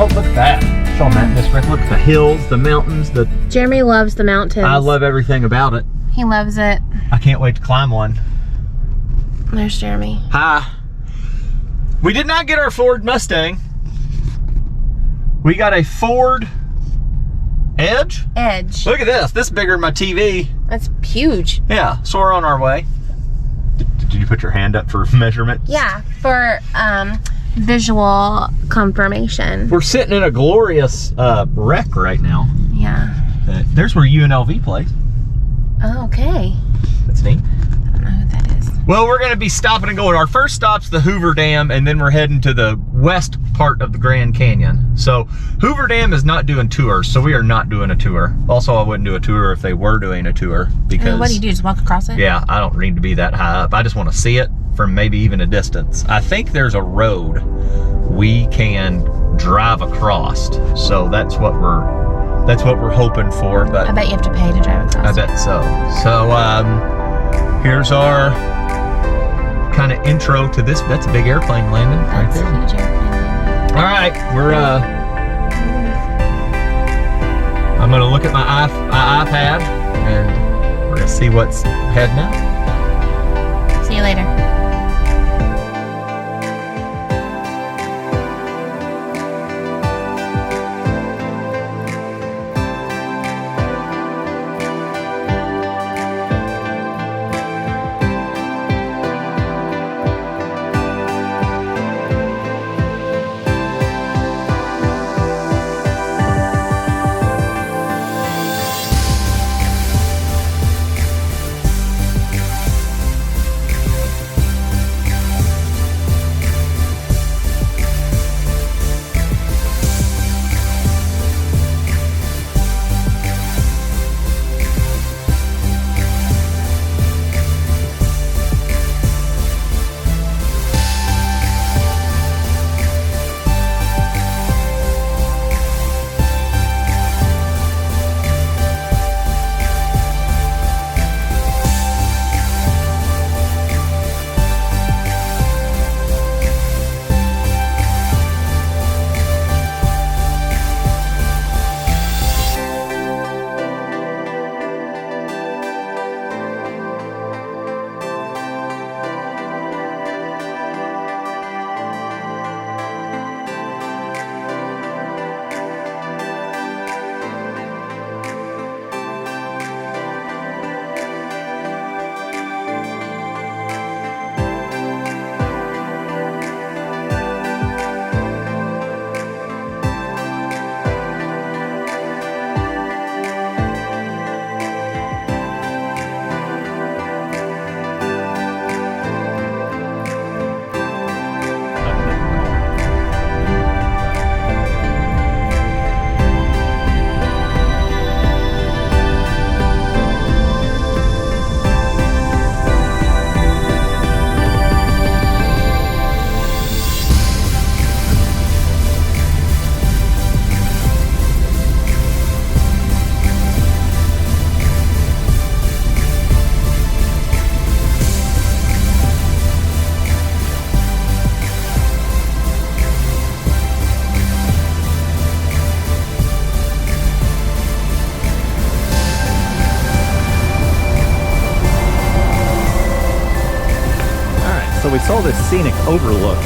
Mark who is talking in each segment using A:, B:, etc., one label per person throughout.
A: Oh, look at that. Show them that, Miss Rick. Look at the hills, the mountains, the...
B: Jeremy loves the mountains.
A: I love everything about it.
B: He loves it.
A: I can't wait to climb one.
B: There's Jeremy.
A: Hi. We did not get our Ford Mustang. We got a Ford Edge. Look at this. This is bigger than my TV.
B: That's huge.
A: Yeah, so we're on our way. Did you put your hand up for measurement?
B: Yeah, for visual confirmation.
A: We're sitting in a glorious wreck right now.
B: Yeah.
A: There's where UNLV plays.
B: Oh, okay.
A: That's neat.
B: I don't know who that is.
A: Well, we're going to be stopping and going. Our first stop's the Hoover Dam, and then we're heading to the west part of the Grand Canyon. So Hoover Dam is not doing tours, so we are not doing a tour. Also, I wouldn't do a tour if they were doing a tour, because...
B: I mean, what do you do, just walk across it?
A: Yeah, I don't need to be that high up. I just want to see it from maybe even a distance. I think there's a road we can drive across, so that's what we're hoping for. But
B: I bet you have to pay to drive across.
A: I bet so. So here's our kind of intro to this. That's a big airplane landing right
B: That's
A: there.
B: a huge airplane landing.
A: All right, we're I'm gonna look at my iPad and we're gonna see what's heading out.
B: See you later.
A: So we saw this scenic overlook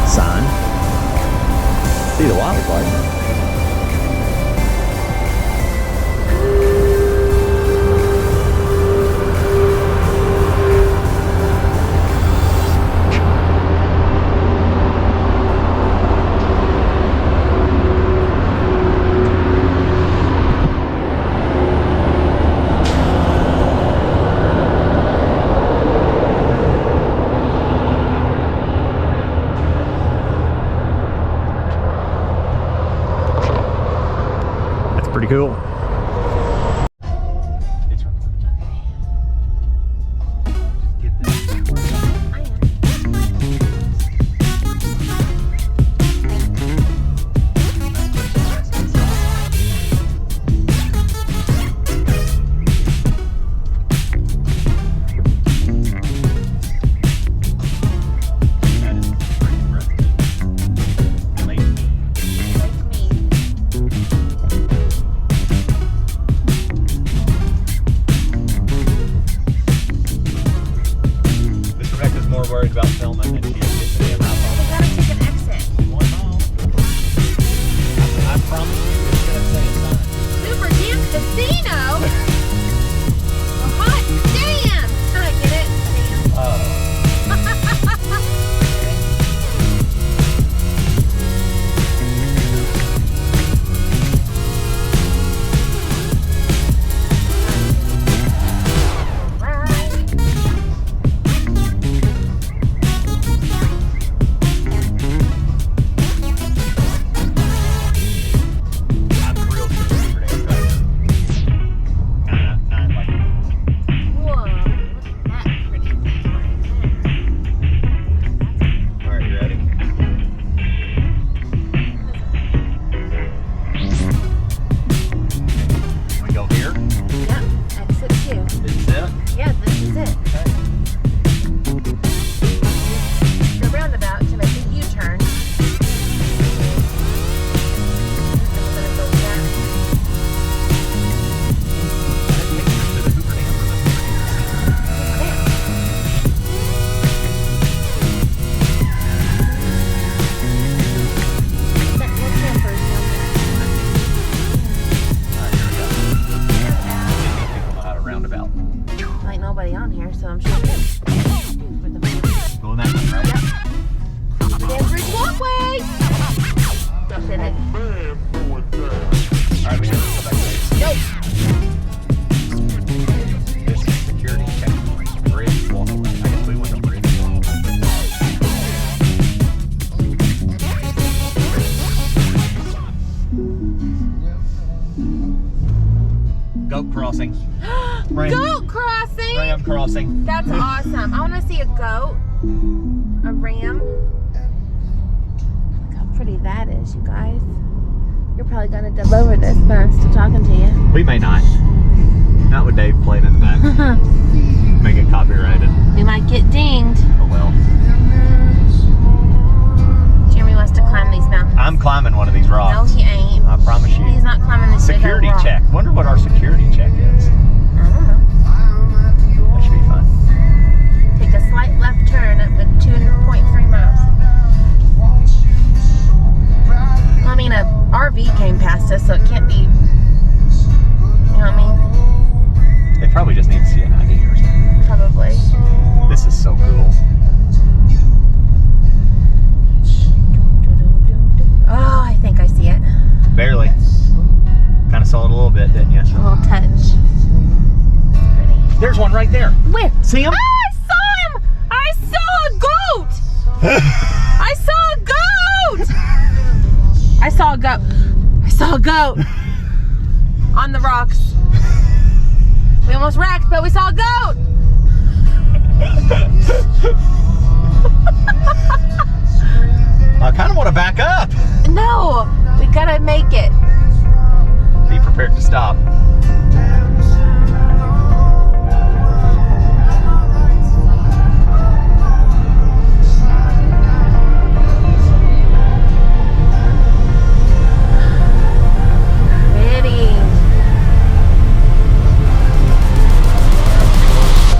A: sign. See the wildlife. Pretty cool.
B: did it.
A: Alright, we gotta go back there.
B: Nope.
A: This is security check. Bridge walk away. I guess we went to bridge walk away. Goat crossing.
B: Goat crossing!
A: Ram crossing.
B: That's awesome. I want to see a goat. A ram. Look how pretty that is, you guys. You're probably going to dub over this, but I'm still talking to you.
A: We may not. Not with Dave playing in the back. Make it copyrighted.
B: We might get dinged.
A: Oh well.
B: Jeremy wants to climb these mountains.
A: I'm climbing one of these rocks.
B: No, he ain't.
A: I promise you.
B: He's not climbing this big old
A: Security
B: rock.
A: check. Wonder what our security check is.
B: I don't know.
A: That should be fun.
B: Take a slight left turn at 2.3 miles. Well, I mean, a RV came past us, so it can't be. You know what I mean?
A: They probably just need to see an ID or something.
B: Probably.
A: This is so cool.
B: Oh, I think I see it.
A: Barely. Kind of saw it a little bit, didn't you?
B: A little touch. Pretty.
A: There's one right there.
B: Where?
A: See him?
B: I saw him! I saw a goat! I saw a goat! I saw a goat. I saw a goat. On the rocks. We almost wrecked, but we saw a goat!
A: I kind of want to back up.
B: No! We gotta make it.
A: Be prepared to stop.
B: Pretty.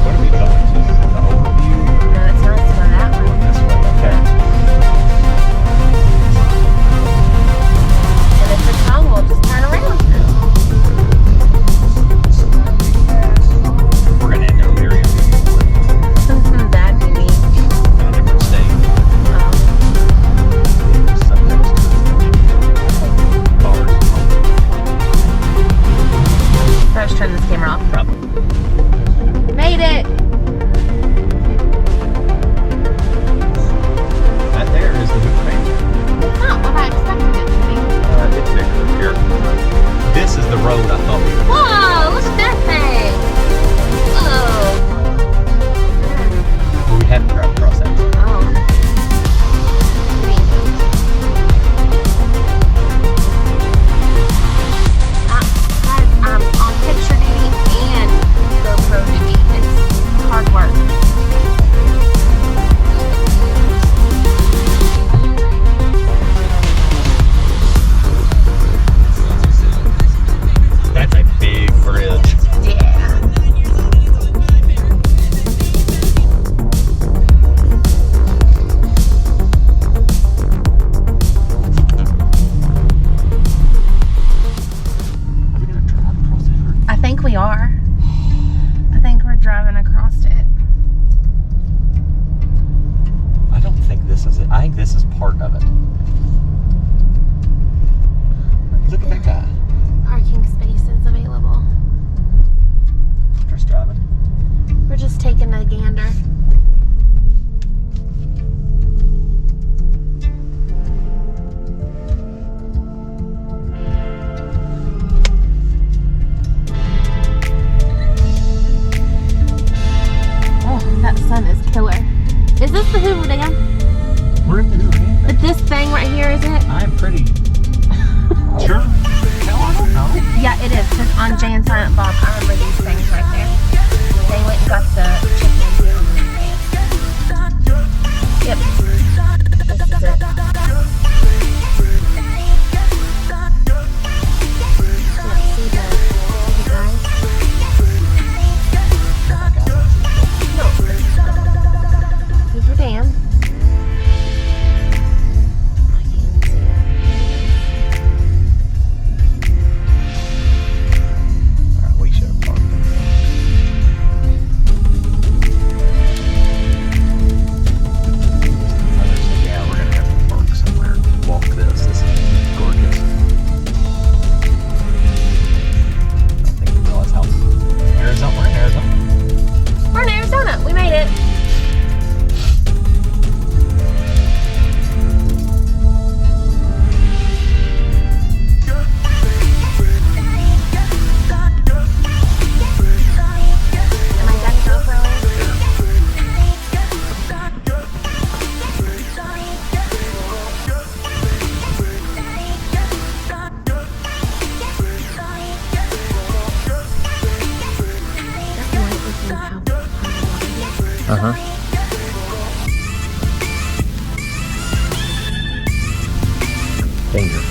A: What are we going to? The overview?
B: No, it's not on that one.
A: This way, okay.
B: And if it's wrong, we'll just turn around.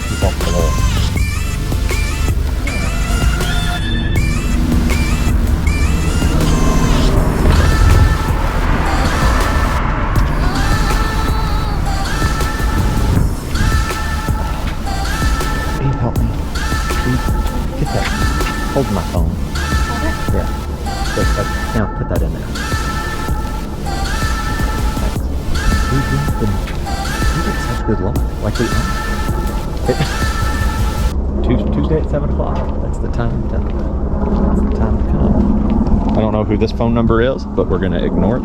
A: Keep off the wall. Please help me. Please get that. Hold my phone. Yeah. Now put that in there. You get such good luck. Like we Tuesday at 7 o'clock. That's the time to come. I don't know who this phone number is, but we're gonna ignore it.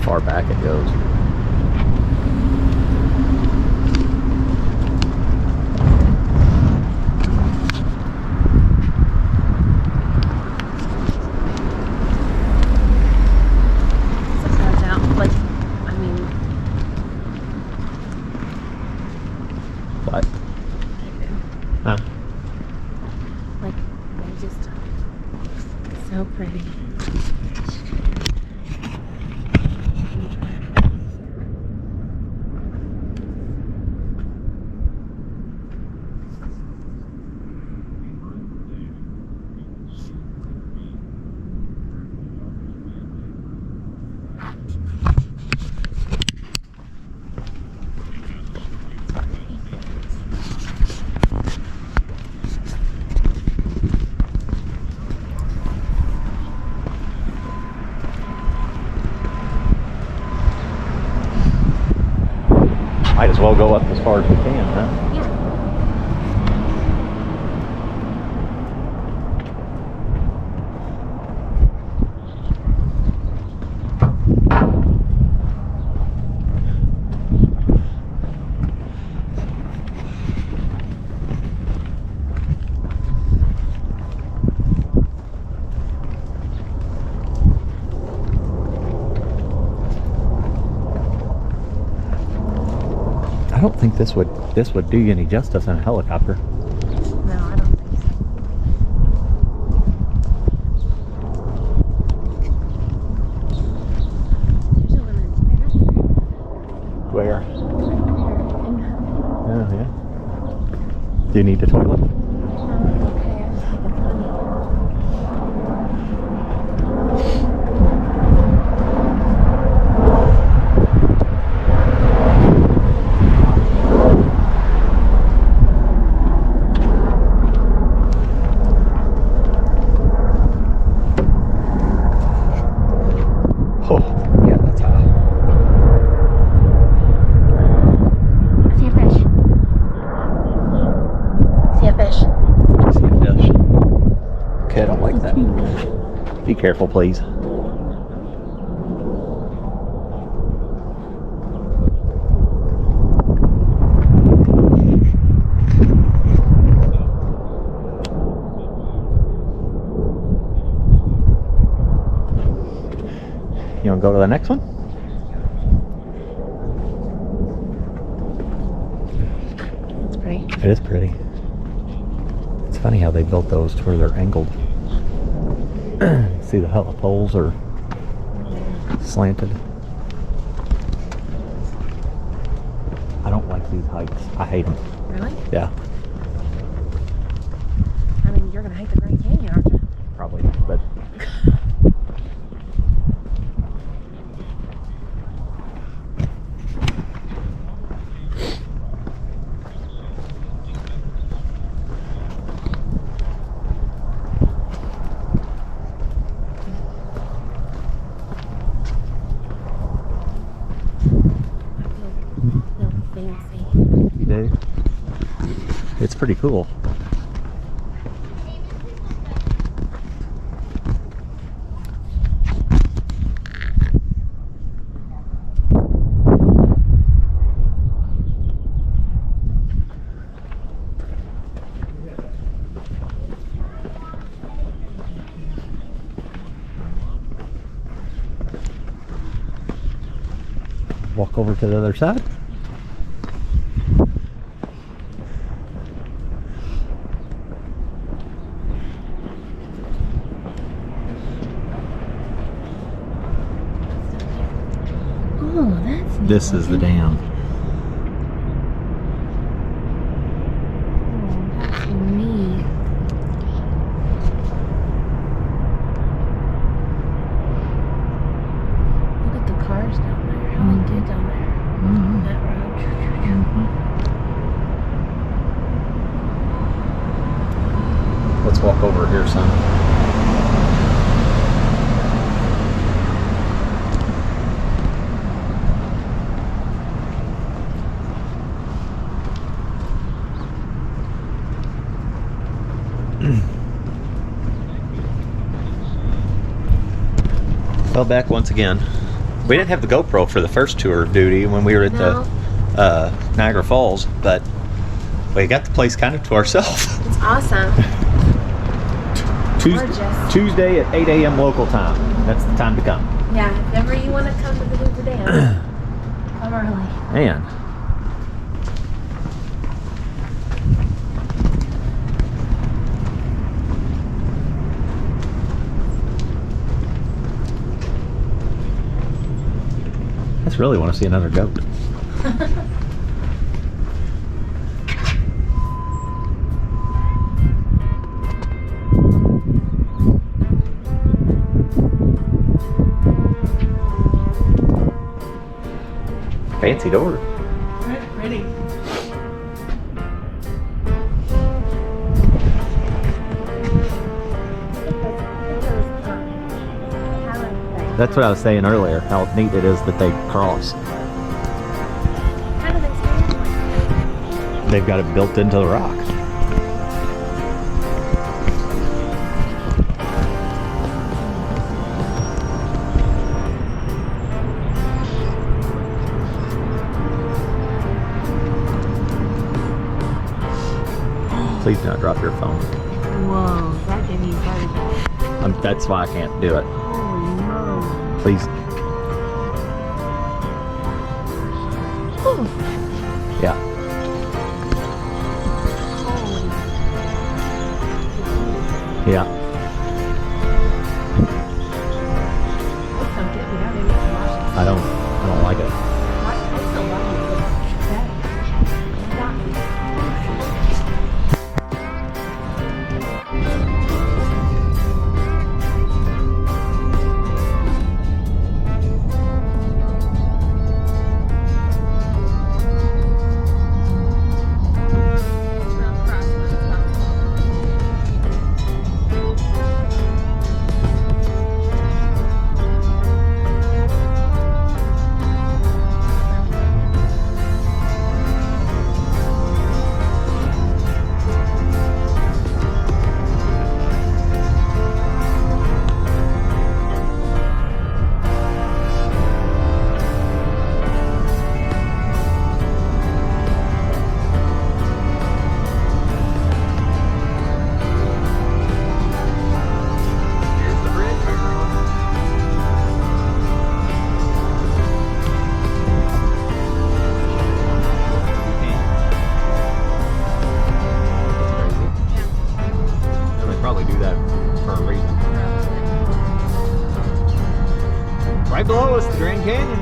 A: Far back it goes. What? Huh?
B: Like, they're just so pretty.
A: Might as well go up as far as we can, huh?
B: Yeah.
A: I don't think this would do you any justice in a helicopter.
B: No, I don't think so. There's a women's bathroom.
A: Where?
B: Right
A: Oh, yeah. Do you need the toilet?
B: there. Okay, I see the funny.
A: Oh, yeah, that's high.
B: I see a fish. See a fish.
A: See a fish. Okay, I don't like that. Be careful, please. You want to go to the next one?
B: It's pretty.
A: It is pretty. It's funny how they built those to where they're angled. See how the poles are slanted. I don't like these heights. I hate them.
B: Really?
A: Yeah,
B: I mean, you're gonna hate the Grand Canyon, aren't you?
A: probably. But
B: Fancy.
A: you do. It's pretty cool. walk over to the other side.
B: Oh, that's neat.
A: This is the dam.
B: Oh, that's neat. Look at the cars down there. How they get down there on that road.
A: Let's walk over here, son. Well, back once again. We didn't have the GoPro for the first tour of duty when we were at the Niagara Falls, but we got the place kind of to ourselves.
B: It's awesome. Gorgeous.
A: Tuesday at 8 a.m. local time. That's the time to come.
B: Yeah, if ever you want to come to the Hoover Dam, come early.
A: Man. I just really want to see another goat. Fancy door.
B: Pretty.
A: That's what I was saying earlier, how neat it is that they cross.
B: How do they stand?
A: They've got it built into the rock. Please do not drop your phone.
B: Whoa, that gave me a heart attack.
A: That's why I can't do it.
B: Holy moly.
A: Please.
B: Whew.
A: Yeah.
B: Holy.
A: Yeah.
B: That's so good. We gotta get some washes.
A: I don't like it.
B: I still love it, but that got me. Right below us, the Grand Canyon.